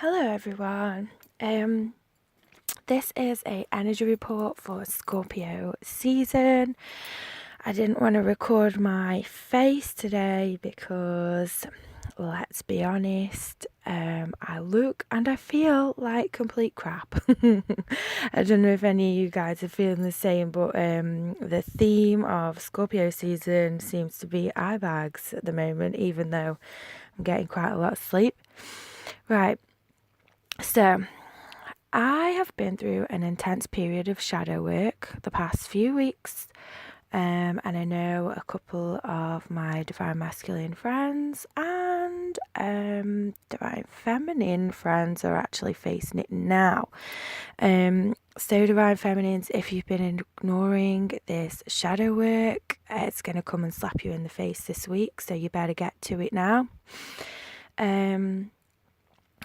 Hello everyone. This is a energy report for Scorpio season. I didn't want to record my face today because, let's be honest, I look and I feel like complete crap. I don't know if any of you guys are feeling the same, but the theme of Scorpio season seems to be eye bags at the moment, even though I'm getting quite a lot of sleep. Right. So, I have been through an intense period of shadow work the past few weeks, and I know a couple of my divine masculine friends and divine feminine friends are actually facing it now. So, divine feminines, if you've been ignoring this shadow work, it's going to come and slap you in the face this week, so you better get to it now.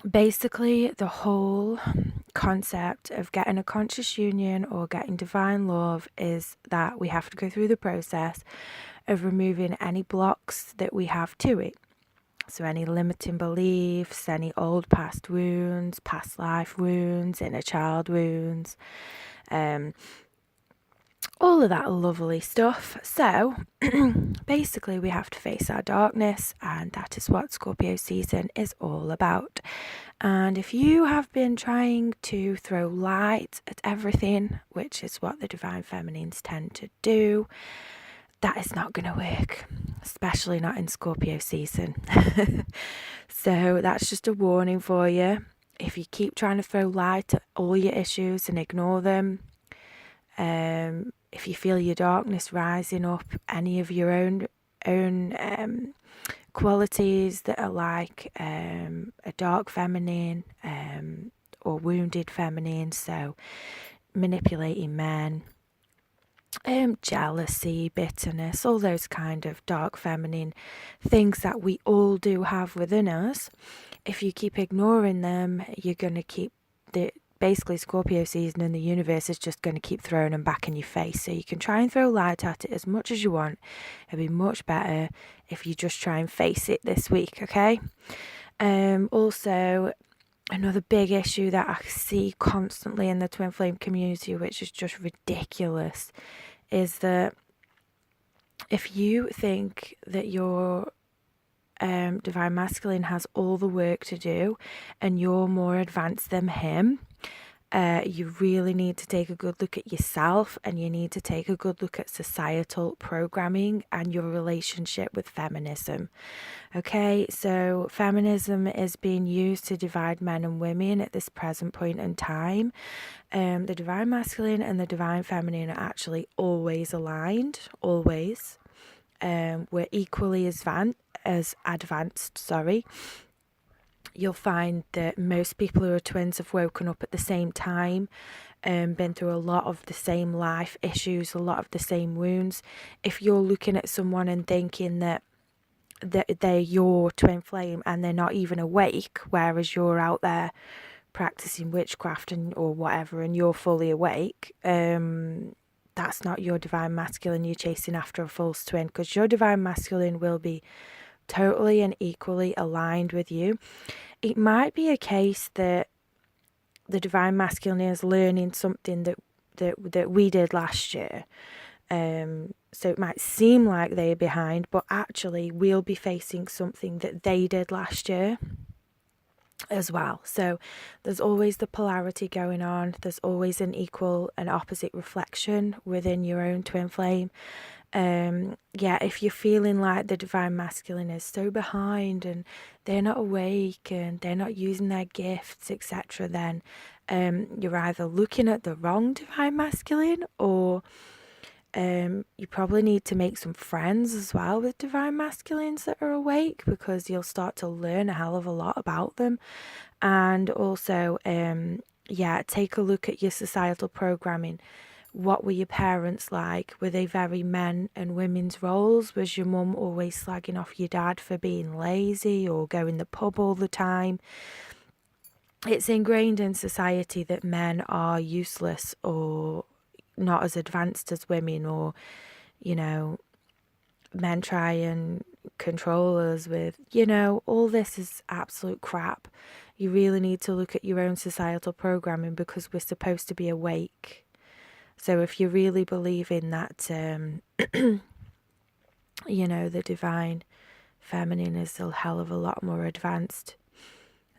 Basically, the whole concept of getting a conscious union or getting divine love is that we have to go through the process of removing any blocks that we have to it. So, any limiting beliefs, any old past wounds, past life wounds, inner child wounds, all of that lovely stuff. So, basically, we have to face our darkness, and that is what Scorpio season is all about. And if you have been trying to throw light at everything, which is what the divine feminines tend to do, that is not going to work, especially not in Scorpio season. So that's just a warning for you. If you keep trying to throw light at all your issues and ignore them, if you feel your darkness rising up, any of your own qualities that are like a dark feminine or wounded feminine, so manipulating men, jealousy, bitterness, all those kind of dark feminine things that we all do have within us. If you keep ignoring them, you're going to keep basically Scorpio season and the universe is just going to keep throwing them back in your face. So you can try and throw light at it as much as you want. It'll be much better if you just try and face it this week, okay? Also, another big issue that I see constantly in the twin flame community, which is just ridiculous, is that if you think that your divine masculine has all the work to do and you're more advanced than him, you really need to take a good look at yourself, and you need to take a good look at societal programming and your relationship with feminism. Okay, so feminism is being used to divide men and women at this present point in time. The divine masculine and the divine feminine are actually always aligned, always. We're equally as advanced. You'll find that most people who are twins have woken up at the same time, been through a lot of the same life issues, a lot of the same wounds. If you're looking at someone and thinking that they're your twin flame and they're not even awake, whereas you're out there practicing witchcraft or whatever and you're fully awake, that's not your divine masculine. You're chasing after a false twin, because your divine masculine will be totally and equally aligned with you. It might be a case that the divine masculine is learning something that we did last year. So it might seem like they're behind, but actually we'll be facing something that they did last year as well. So there's always the polarity going on. There's always an equal and opposite reflection within your own twin flame. If you're feeling like the divine masculine is so behind and they're not awake and they're not using their gifts, etc., then you're either looking at the wrong divine masculine, or you probably need to make some friends as well with divine masculines that are awake, because you'll start to learn a hell of a lot about them. And also, take a look at your societal programming. What were your parents like? Were they very men and women's roles? Was your mum always slagging off your dad for being lazy or going the pub all the time? It's ingrained in society that men are useless or not as advanced as women, or, men try and control us with, all this is absolute crap. You really need to look at your own societal programming, because we're supposed to be awake. So if you really believe in that, the divine feminine is a hell of a lot more advanced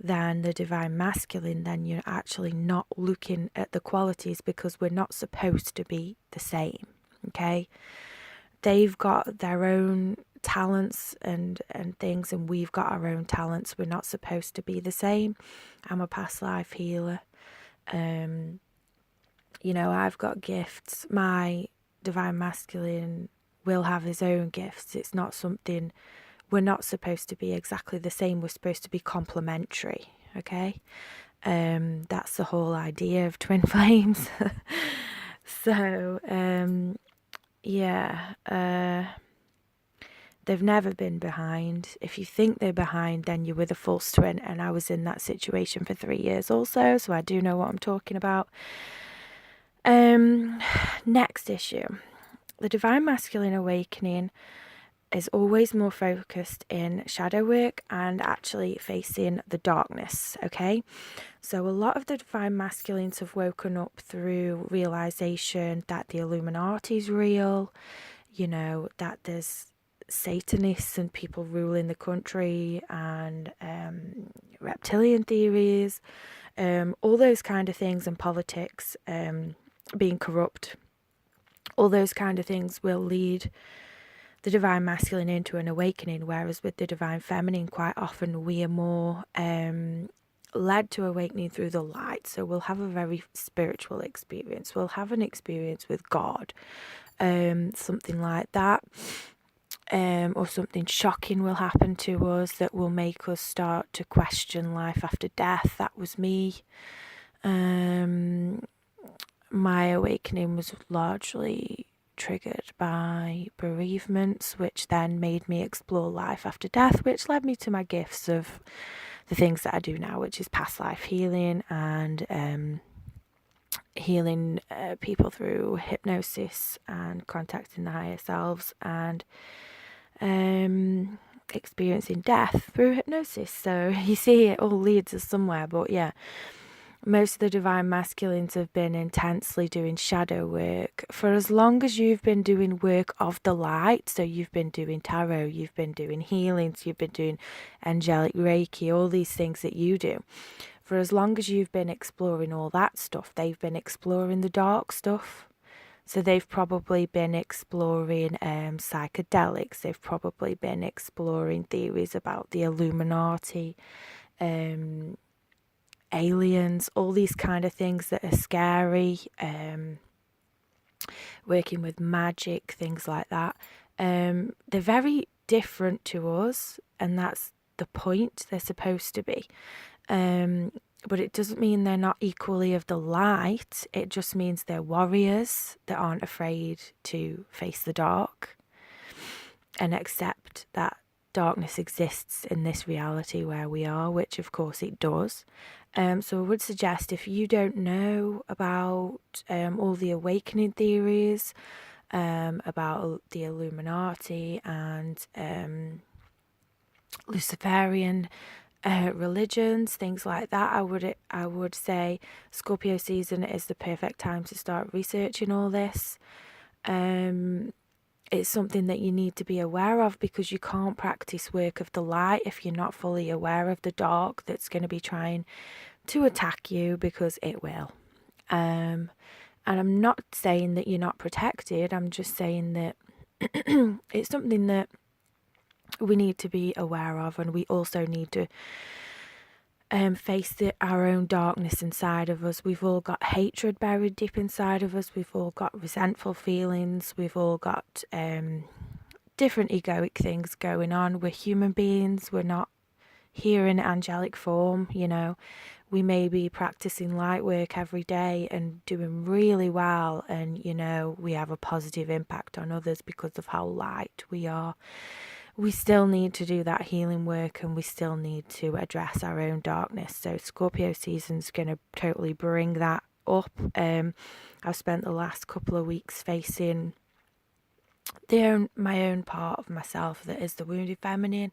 than the divine masculine, then you're actually not looking at the qualities, because we're not supposed to be the same, okay? They've got their own talents and things, and we've got our own talents. We're not supposed to be the same. I'm a past life healer. I've got gifts. My divine masculine will have his own gifts. It's not something, we're not supposed to be exactly the same. We're supposed to be complementary, okay? That's the whole idea of twin flames. So, they've never been behind. If you think they're behind, then you're with a false twin. And I was in that situation for 3 years also, so I do know what I'm talking about. Next issue. The divine masculine awakening is always more focused in shadow work and actually facing the darkness, okay? So a lot of the divine masculines have woken up through realization that the Illuminati is real, that there's Satanists and people ruling the country, and reptilian theories, all those kind of things, and politics, being corrupt. All those kind of things will lead the divine masculine into an awakening, whereas with the divine feminine, quite often we are more led to awakening through the light. So we'll have a very spiritual experience. We'll have an experience with God, something like that. Or something shocking will happen to us that will make us start to question life after death. That was me. My awakening was largely triggered by bereavements, which then made me explore life after death, which led me to my gifts of the things that I do now, which is past life healing and healing people through hypnosis and contacting the higher selves, and experiencing death through hypnosis. So you see, it all leads us somewhere. But yeah, most of the divine masculines have been intensely doing shadow work for as long as you've been doing work of the light. So you've been doing tarot, you've been doing healings, you've been doing angelic reiki, all these things that you do. For as long as you've been exploring all that stuff, they've been exploring the dark stuff. So they've probably been exploring psychedelics. They've probably been exploring theories about the Illuminati, aliens, all these kind of things that are scary, working with magic, things like that. They're very different to us, and that's the point. They're supposed to be. But it doesn't mean they're not equally of the light. It just means they're warriors that aren't afraid to face the dark and accept that darkness exists in this reality where we are, which of course it does. So I would suggest, if you don't know about all the awakening theories, about the Illuminati and Luciferian religions, things like that, I would say Scorpio season is the perfect time to start researching all this. It's something that you need to be aware of, because you can't practice work of the light if you're not fully aware of the dark that's going to be trying to attack you, because it will. And I'm not saying that you're not protected. I'm just saying that it's something that we need to be aware of, and we also need to face our own darkness inside of us. We've all got hatred buried deep inside of us. We've all got resentful feelings. We've all got different egoic things going on. We're human beings. We're not here in angelic form, We may be practicing light work every day and doing really well, and, we have a positive impact on others because of how light we are. We still need to do that healing work, and we still need to address our own darkness. So Scorpio season's going to totally bring that up. I've spent the last couple of weeks facing my own part of myself that is the wounded feminine.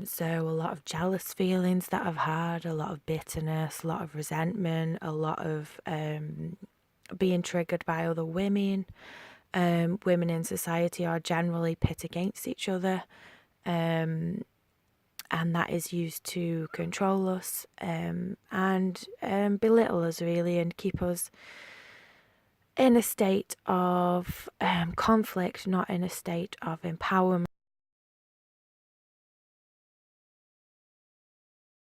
So a lot of jealous feelings that I've had, a lot of bitterness, a lot of resentment, a lot of being triggered by other women. Women in society are generally pit against each other, and that is used to control us, and belittle us really, and keep us in a state of conflict, not in a state of empowerment.